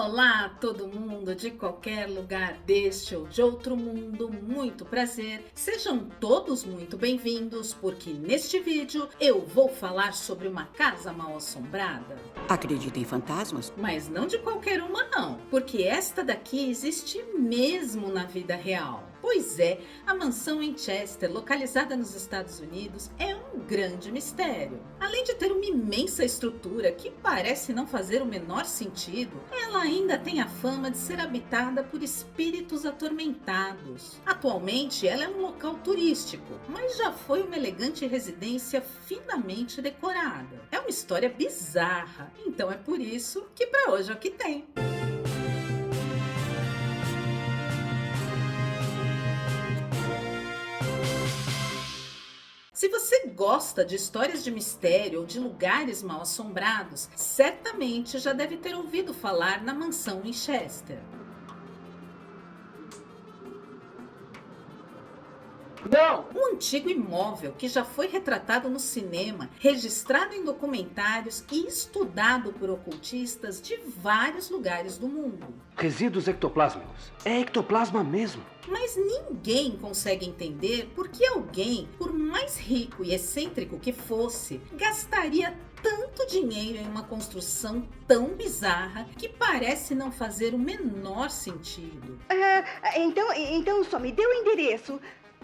Olá, todo mundo de qualquer lugar deste ou de outro mundo, muito prazer. Sejam todos muito bem-vindos, porque neste vídeo eu vou falar sobre uma casa mal assombrada. Acredita em fantasmas? Mas não de qualquer uma não, porque esta daqui existe mesmo na vida real. Pois é, a mansão Winchester, localizada nos Estados Unidos, é um grande mistério. Além de ter uma imensa estrutura que parece não fazer o menor sentido, ela ainda tem a fama de ser habitada por espíritos atormentados. Atualmente, ela é um local turístico, mas já foi uma elegante residência finamente decorada. É uma história bizarra, então é por isso que para hoje é o que tem. Se você gosta de histórias de mistério ou de lugares mal assombrados, certamente já deve ter ouvido falar na mansão Winchester. Não! Um antigo imóvel que já foi retratado no cinema, registrado em documentários e estudado por ocultistas de vários lugares do mundo. Resíduos ectoplásmicos. É ectoplasma mesmo. Mas ninguém consegue entender por que alguém, por mais rico e excêntrico que fosse, gastaria tanto dinheiro em uma construção tão bizarra que parece não fazer o menor sentido. Então só me dê o endereço.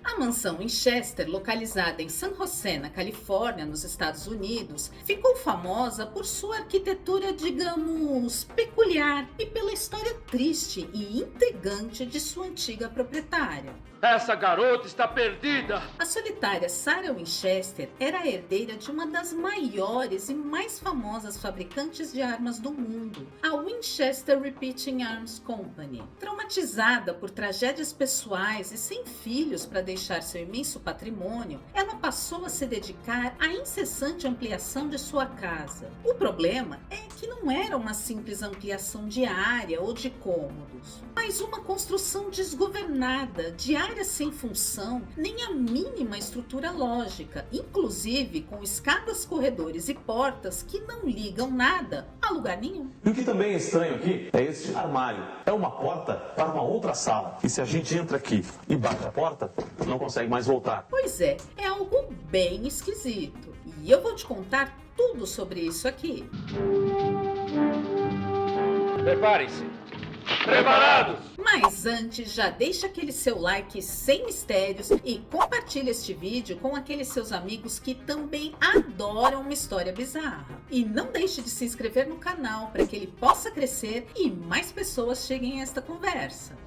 A mansão Winchester, localizada em San José, na Califórnia, nos Estados Unidos, ficou famosa por sua arquitetura, digamos, peculiar e pela história triste e intrigante de sua antiga proprietária. Essa garota está perdida! A solitária Sarah Winchester era a herdeira de uma das maiores e mais famosas fabricantes de armas do mundo, a Winchester Repeating Arms Company. Traumatizada por tragédias pessoais e sem filhos para deixar seu imenso patrimônio, ela passou a se dedicar à incessante ampliação de sua casa. O problema é que não era uma simples ampliação de área ou de cômodos, mas uma construção desgovernada, de áreas sem função, nem a mínima estrutura lógica, inclusive com escadas, corredores e portas que não ligam nada a lugar nenhum. E o que também é estranho aqui é este armário. É uma porta para uma outra sala. E se a gente entra aqui e bate a porta, não consegue mais voltar. Pois é algo bem esquisito. E eu vou te contar tudo sobre isso aqui. Preparem-se! Preparados! Mas antes, já deixa aquele seu like sem mistérios e compartilha este vídeo com aqueles seus amigos que também adoram uma história bizarra. E não deixe de se inscrever no canal para que ele possa crescer e mais pessoas cheguem a esta conversa.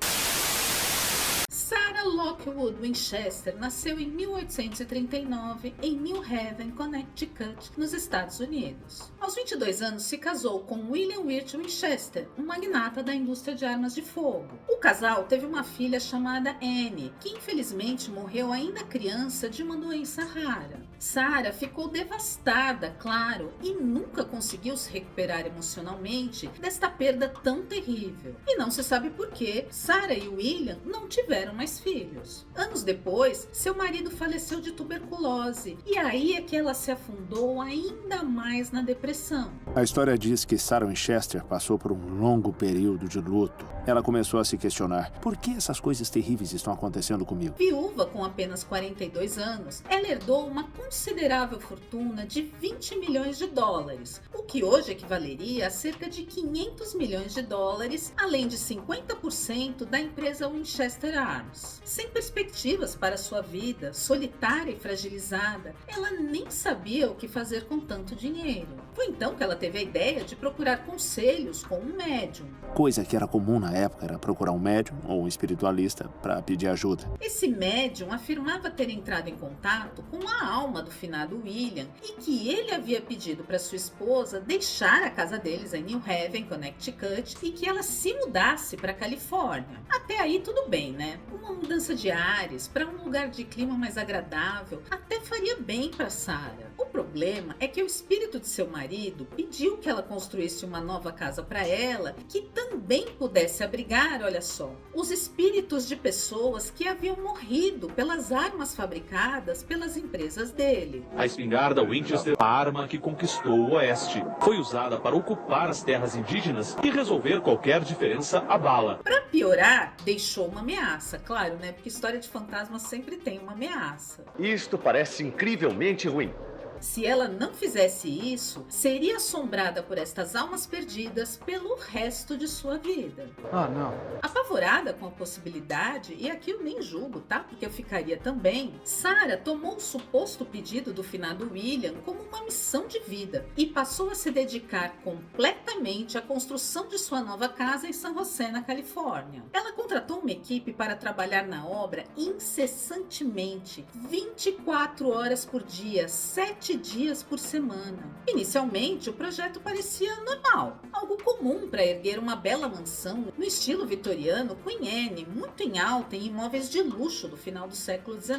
Sarah Lockwood Winchester nasceu em 1839 em New Haven, Connecticut, nos Estados Unidos. Aos 22 anos se casou com William Wirt Winchester, um magnata da indústria de armas de fogo. O casal teve uma filha chamada Anne, que infelizmente morreu ainda criança de uma doença rara. Sarah ficou devastada, claro, e nunca conseguiu se recuperar emocionalmente desta perda tão terrível. E não se sabe por que Sarah e William não tiveram mais filhos. Anos depois, seu marido faleceu de tuberculose, e aí é que ela se afundou ainda mais na depressão. A história diz que Sarah Winchester passou por um longo período de luto. Ela começou a se questionar: por que essas coisas terríveis estão acontecendo comigo? Viúva com apenas 42 anos, ela herdou uma considerável fortuna de 20 milhões de dólares, o que hoje equivaleria a cerca de 500 milhões de dólares, além de 50% da empresa Winchester Arms. Sem perspectivas para sua vida, solitária e fragilizada, ela nem sabia o que fazer com tanto dinheiro. Foi então que ela teve a ideia de procurar conselhos com um médium. Coisa que era comum na época era procurar um médium ou um espiritualista para pedir ajuda. Esse médium afirmava ter entrado em contato com a alma do finado William e que ele havia pedido para sua esposa deixar a casa deles em New Haven, Connecticut, e que ela se mudasse para a Califórnia. Até aí tudo bem, né? Uma mudança de ares para um lugar de clima mais agradável até faria bem para Sarah. O problema problema é que o espírito de seu marido pediu que ela construísse uma nova casa para ela, que também pudesse abrigar, olha só, os espíritos de pessoas que haviam morrido pelas armas fabricadas pelas empresas dele. A espingarda Winchester, a arma que conquistou o Oeste, foi usada para ocupar as terras indígenas e resolver qualquer diferença à bala. Para piorar, deixou uma ameaça, claro, né? Porque história de fantasma sempre tem uma ameaça. Isto parece incrivelmente ruim. Se ela não fizesse isso, seria assombrada por estas almas perdidas pelo resto de sua vida. Ah, não. Apavorada com a possibilidade, e aqui eu nem julgo, tá? Porque eu ficaria também, Sarah tomou o suposto pedido do finado William como uma missão de vida e passou a se dedicar completamente à construção de sua nova casa em San José, na Califórnia. Ela contratou uma equipe para trabalhar na obra incessantemente, 24 horas por dia, 7 dias por semana. Inicialmente, o projeto parecia normal, algo comum para erguer uma bela mansão no estilo vitoriano Queen Anne, muito em alta em imóveis de luxo do final do século XIX.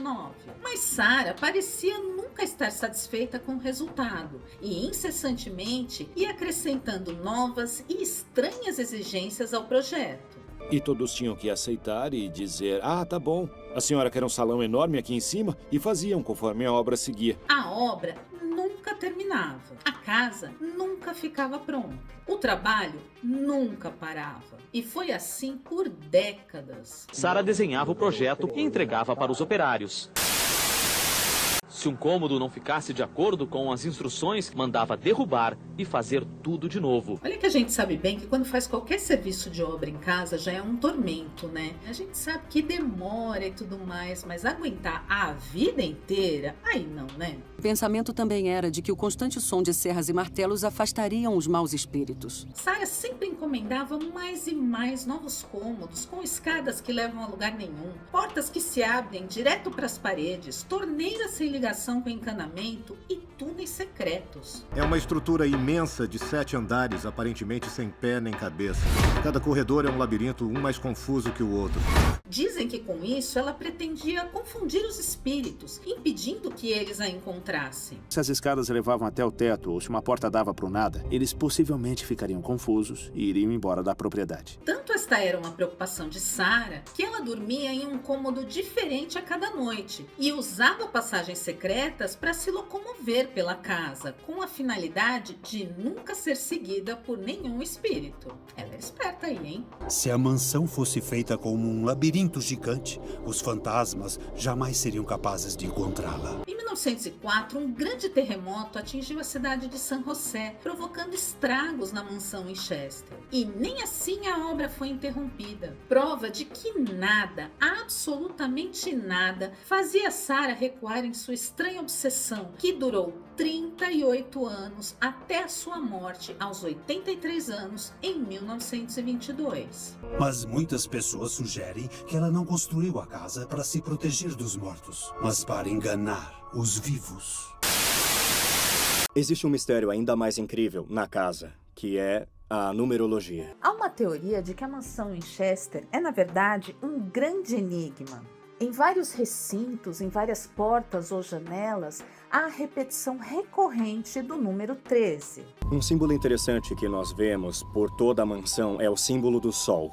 Mas Sarah parecia nunca estar satisfeita com o resultado e incessantemente ia acrescentando novas e estranhas exigências ao projeto. E todos tinham que aceitar e dizer, ah, tá bom, a senhora quer um salão enorme aqui em cima, e faziam conforme a obra seguia. A obra nunca terminava, a casa nunca ficava pronta, o trabalho nunca parava. E foi assim por décadas. Sarah desenhava o projeto e entregava para os operários. Se um cômodo não ficasse de acordo com as instruções, mandava derrubar e fazer tudo de novo. Olha que a gente sabe bem que quando faz qualquer serviço de obra em casa já é um tormento, né? A gente sabe que demora e tudo mais, mas aguentar a vida inteira, aí não, né? O pensamento também era de que o constante som de serras e martelos afastariam os maus espíritos. Sarah sempre encomendava mais e mais novos cômodos, com escadas que levam a lugar nenhum, portas que se abrem direto para as paredes, torneiras sem ligação com encanamento e túneis secretos. É uma estrutura imensa de 7 andares, aparentemente sem pé nem cabeça. Cada corredor é um labirinto, um mais confuso que o outro. Dizem que com isso ela pretendia confundir os espíritos, impedindo que eles a encontrassem. Se as escadas levavam até o teto ou se uma porta dava para o nada, eles possivelmente ficariam confusos e iriam embora da propriedade. Tanto esta era uma preocupação de Sarah que ela dormia em um cômodo diferente a cada noite e usava passagens secretas para se locomover pela casa, com a finalidade de nunca ser seguida por nenhum espírito. Ela é esperta aí, hein? Se a mansão fosse feita como um labirinto gigante, os fantasmas jamais seriam capazes de encontrá-la. Em 1904, um grande terremoto atingiu a cidade de San José, provocando estragos na mansão em Chester. E nem assim a obra foi interrompida. Prova de que nada, absolutamente nada, fazia Sarah recuar em sua estranha obsessão, que durou 38 anos até a sua morte aos 83 anos em 1922. Mas muitas pessoas sugerem que ela não construiu a casa para se proteger dos mortos, mas para enganar os vivos. Existe um mistério ainda mais incrível na casa, que é a numerologia. Há uma teoria de que a mansão em Chester é, na verdade, um grande enigma. Em vários recintos, em várias portas ou janelas, há a repetição recorrente do número 13. Um símbolo interessante que nós vemos por toda a mansão é o símbolo do Sol.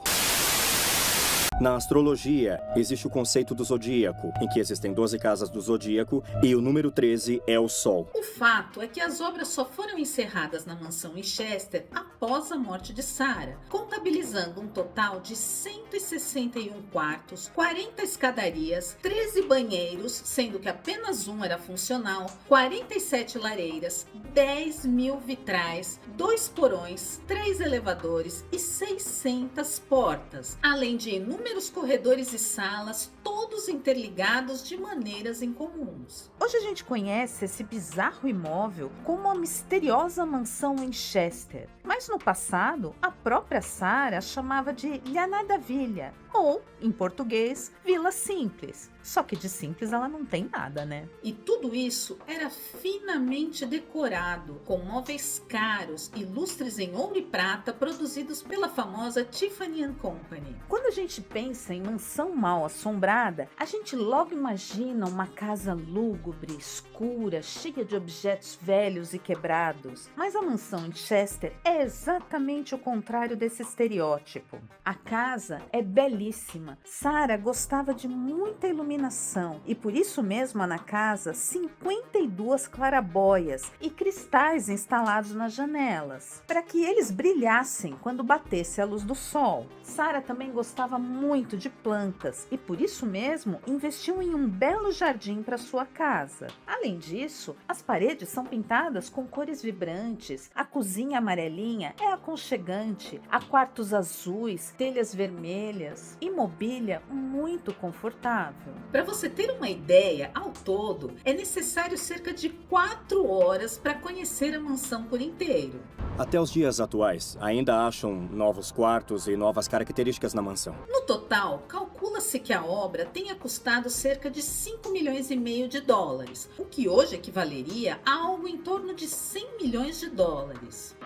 Na astrologia, existe o conceito do zodíaco, em que existem 12 casas do zodíaco e o número 13 é o Sol. O fato é que as obras só foram encerradas na mansão em Chester após a morte de Sarah, contabilizando um total de 161 quartos, 40 escadarias, 13 banheiros, sendo que apenas um era funcional, 47 lareiras, 10.000 vitrais, 2 porões, 3 elevadores e 600 portas, além de inúmeros corredores e salas, todos interligados de maneiras incomuns. Hoje a gente conhece esse bizarro imóvel como a misteriosa mansão em Chester, mas no passado a própria Sarah chamava de Llanada Villa, ou, em português, Vila Simples. Só que de simples ela não tem nada, né? E tudo isso era finamente decorado, com móveis caros e lustres em ouro e prata produzidos pela famosa Tiffany & Company. Quando a gente pensa em mansão mal assombrada, A gente logo imagina uma casa lúgubre, escura, cheia de objetos velhos e quebrados. Mas a mansão em Chester é exatamente o contrário desse estereótipo. A casa é belíssima. Sarah gostava de muita iluminação e por isso mesmo há na casa 52 clarabóias e cristais instalados nas janelas, para que eles brilhassem quando batesse a luz do sol. Sarah também gostava muito de plantas e por isso mesmo investiu em um belo jardim para sua casa. Além disso, as paredes são pintadas com cores vibrantes, a cozinha amarelinha é aconchegante, há quartos azuis, telhas vermelhas e mobília muito confortável. Para você ter uma ideia, ao todo, é necessário cerca de 4 horas para conhecer a mansão por inteiro. Até os dias atuais, ainda acham novos quartos e novas características na mansão. No total, calcula-se que a obra tenha custado cerca de 5 milhões e meio de dólares, o que hoje equivaleria a algo em torno de 100 milhões de dólares.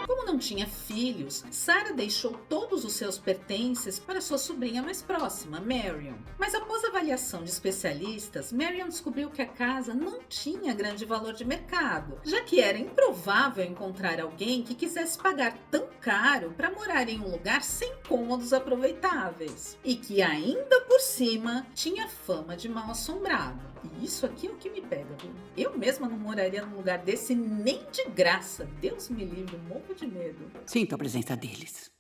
Como não tinha filhos, Sarah deixou todos os seus pertences para sua sobrinha mais próxima, Marion. Mas após avaliação de especialistas, Marion descobriu que a casa não tinha grande valor de mercado, já que era improvável encontrar alguém que quisesse pagar tão caro para morar em um lugar sem cômodos aproveitáveis. E que ainda por cima tinha fama de mal assombrado. E isso aqui é o que me pega, viu? Eu mesma não moraria num lugar desse nem de graça. Deus me livre, morro de medo. Sinto a presença deles.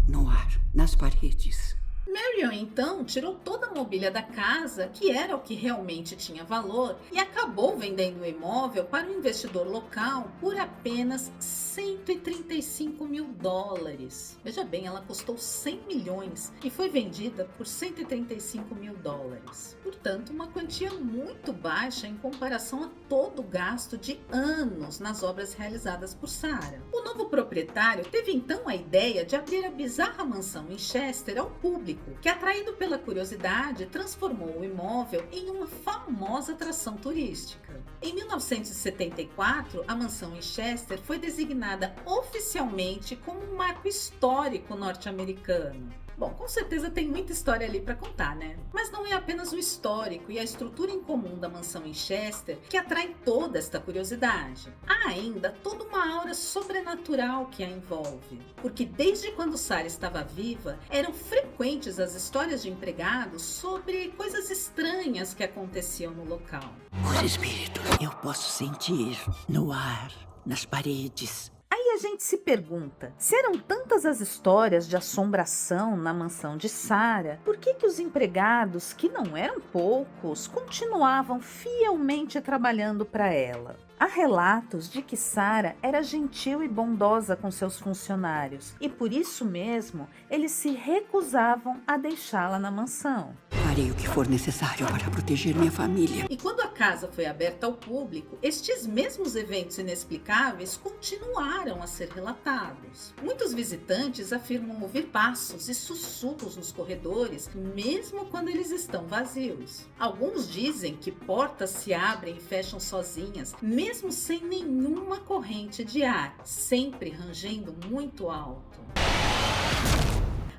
No ar, nas paredes. Marion, então, tirou toda a mobília da casa, que era o que realmente tinha valor, e acabou vendendo o imóvel para um investidor local por apenas 135 mil dólares. Veja bem, ela custou 100 milhões e foi vendida por 135 mil dólares. Portanto, uma quantia muito baixa em comparação a todo o gasto de anos nas obras realizadas por Sarah. O novo proprietário teve então a ideia de abrir a bizarra mansão em Chester ao público, que, atraído pela curiosidade, transformou o imóvel em uma famosa atração turística. Em 1974, a mansão em Chester foi designada oficialmente como um marco histórico norte-americano. Bom, com certeza tem muita história ali para contar, né? Mas não é apenas o histórico e a estrutura em comum da mansão em Chester que atrai toda esta curiosidade. Há ainda toda uma aura sobrenatural que a envolve, porque desde quando Sarah estava viva, eram frequentes as histórias de empregados sobre coisas estranhas que aconteciam no local. Os espíritos, eu posso sentir no ar, nas paredes. Aí a gente se pergunta, se eram tantas as histórias de assombração na mansão de Sarah, por que os empregados, que não eram poucos, continuavam fielmente trabalhando para ela? Há relatos de que Sarah era gentil e bondosa com seus funcionários e por isso mesmo eles se recusavam a deixá-la na mansão. Farei o que for necessário para proteger minha família. E quando a casa foi aberta ao público, estes mesmos eventos inexplicáveis continuaram a ser relatados. Muitos visitantes afirmam ouvir passos e sussurros nos corredores, mesmo quando eles estão vazios. Alguns dizem que portas se abrem e fecham sozinhas, mesmo sem nenhuma corrente de ar, sempre rangendo muito alto.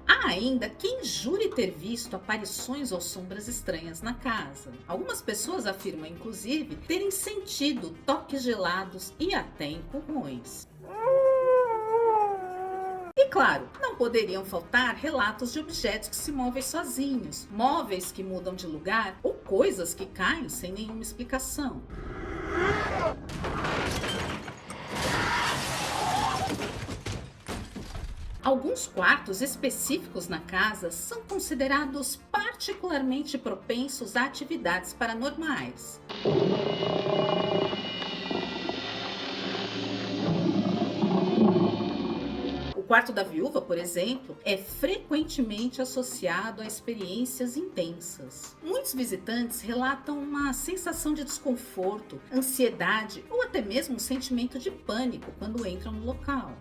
Há ainda quem jure ter visto aparições ou sombras estranhas na casa. Algumas pessoas afirmam, inclusive, terem sentido toques gelados e até empurrões. E claro, não poderiam faltar relatos de objetos que se movem sozinhos, móveis que mudam de lugar ou coisas que caem sem nenhuma explicação. Alguns quartos específicos na casa são considerados particularmente propensos a atividades paranormais. O quarto da viúva, por exemplo, é frequentemente associado a experiências intensas. Muitos visitantes relatam uma sensação de desconforto, ansiedade ou até mesmo um sentimento de pânico quando entram no local.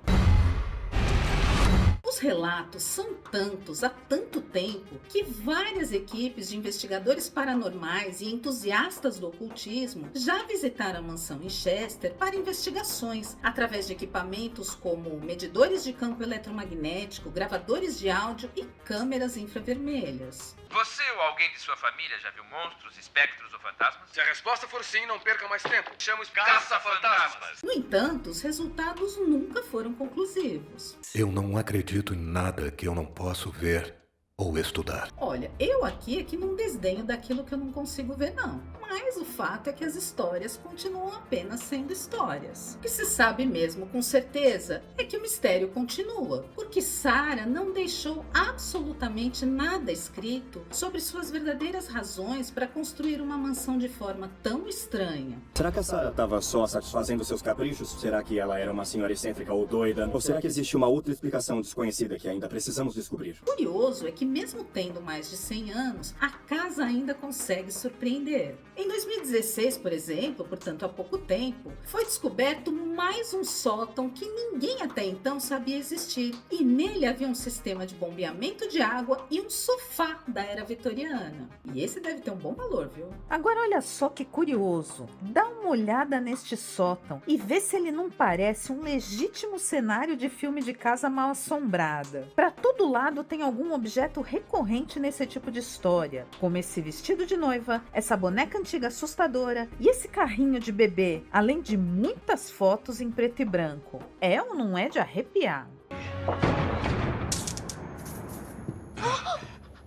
Os Os relatos são tantos há tanto tempo que várias equipes de investigadores paranormais e entusiastas do ocultismo já visitaram a mansão em Chester para investigações através de equipamentos como medidores de campo eletromagnético, gravadores de áudio e câmeras infravermelhas. Você ou alguém de sua família já viu monstros, espectros ou fantasmas? Se a resposta for sim, não perca mais tempo. Chama-os caça-fantasmas. No entanto, os resultados nunca foram conclusivos. Eu não acredito em nada que eu não posso ver ou estudar. Olha, eu aqui é que não desdenho daquilo que eu não consigo ver, não. Mas o fato é que as histórias continuam apenas sendo histórias. O que se sabe mesmo com certeza é que o mistério continua, porque Sarah não deixou absolutamente nada escrito sobre suas verdadeiras razões para construir uma mansão de forma tão estranha. Será que a Sarah estava só satisfazendo seus caprichos? Será que ela era uma senhora excêntrica ou doida? Ou será que existe uma outra explicação desconhecida que ainda precisamos descobrir? Curioso é que mesmo tendo mais de 100 anos, a casa ainda consegue surpreender. Em 2016, por exemplo, portanto há pouco tempo, foi descoberto mais um sótão que ninguém até então sabia existir. E nele havia um sistema de bombeamento de água e um sofá da era vitoriana. E esse deve ter um bom valor, viu? Agora olha só que curioso. Dá uma olhada neste sótão e vê se ele não parece um legítimo cenário de filme de casa mal assombrada. Para todo lado tem algum objeto recorrente nesse tipo de história, como esse vestido de noiva, essa boneca antiga assustadora e esse carrinho de bebê, além de muitas fotos em preto e branco. É ou não é de arrepiar?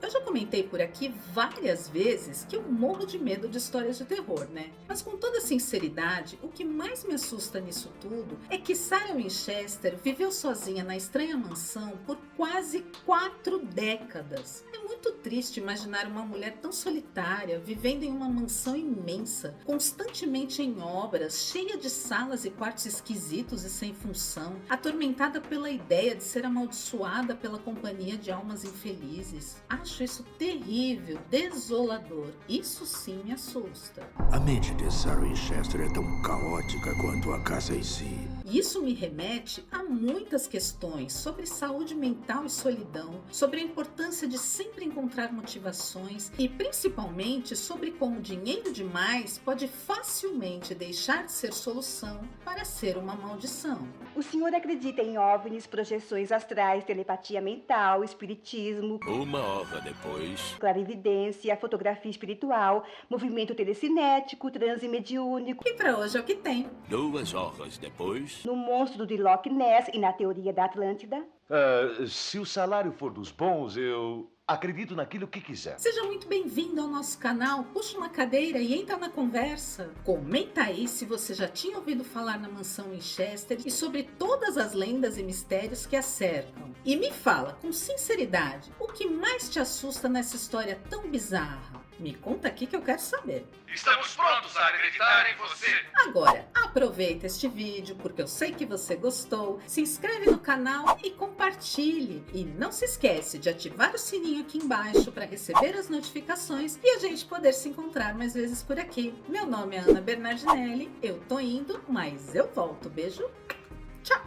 Eu já comentei por aqui várias vezes que eu morro de medo de histórias de terror, né? Mas com toda sinceridade, o que mais me assusta nisso tudo é que Sarah Winchester viveu sozinha na estranha mansão por quase 4 décadas. É muito triste imaginar uma mulher tão solitária, vivendo em uma mansão imensa, constantemente em obras, cheia de salas e quartos esquisitos e sem função, atormentada pela ideia de ser amaldiçoada pela companhia de almas infelizes. Acho isso terrível, desolador. Isso sim me assusta. A mente de Sarah Winchester é tão caótica quanto a casa em si. Isso me remete a muitas questões sobre saúde mental e solidão, sobre a importância de sempre encontrar motivações e principalmente sobre como dinheiro demais pode facilmente deixar de ser solução para ser uma maldição. O senhor acredita em OVNIs, projeções astrais, telepatia mental, espiritismo, Uma hora depois, clarividência, fotografia espiritual, movimento telecinético, transe mediúnico. E para hoje é o que tem. 2 horas depois, No monstro de Loch Ness e na teoria da Atlântida. Se o salário for dos bons, eu acredito naquilo que quiser. Seja muito bem-vindo ao nosso canal, puxa uma cadeira e entra na conversa. Comenta aí se você já tinha ouvido falar na mansão Winchester e sobre todas as lendas e mistérios que a cercam. E me fala, com sinceridade, o que mais te assusta nessa história tão bizarra? Me conta aqui que eu quero saber. Estamos prontos a acreditar em você. Agora, aproveita este vídeo, porque eu sei que você gostou, se inscreve no canal e compartilhe. E não se esquece de ativar o sininho aqui embaixo para receber as notificações e a gente poder se encontrar mais vezes por aqui. Meu nome é Ana Bernardinelli, eu tô indo, mas eu volto. Beijo, tchau!